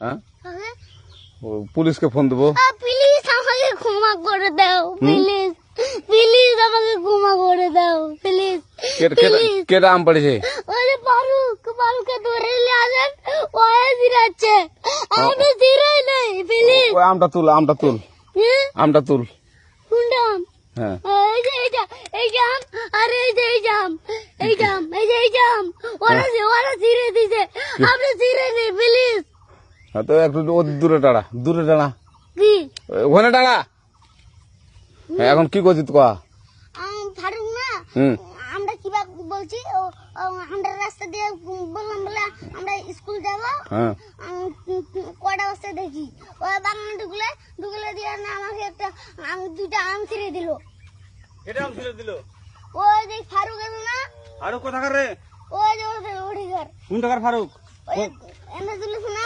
হ্যাঁ পুলিশকে ফোন দেবো। প্লিজ আমাকে ক্ষমা করে দাও, প্লিজ প্লিজ আমাকে ক্ষমা করে দাও, প্লিজ। কেটা আম পড়েছে? ওই যে ফারুককে ধরে নিয়ে আসেন, ও জিরাচ্ছে, আমি তো জিরাই নাই, প্লিজ। ওই আমটা তুল আমটা তুল। কোনটা আম? হ্যাঁ এই যে এই জাম, আরে এই যে এই জাম, ওরা জিরে দিছে, আপনি জিরে নেই, প্লিজ। তো একটু দূরে দাঁড়া কি ওখানে দাঁড়া। এখন কি করছিস কয়া? ফারুক না, আমরা কিভাবে বলছি, আমরা রাস্তা দিয়ে বললাম বলে আমরা স্কুল যাবো, কটা বস্তা দেখি ওই বাগানে ঢুকলে দিয়ে না আমাকে দুইটা আম ছিঁড়ে দিল। ওই যে ফারুক আছে না, ফারুক কোথাকার রে? ওই যে ওঠে ঘর, কোন টাকার ফারুক? ওই এনে দিলিস না।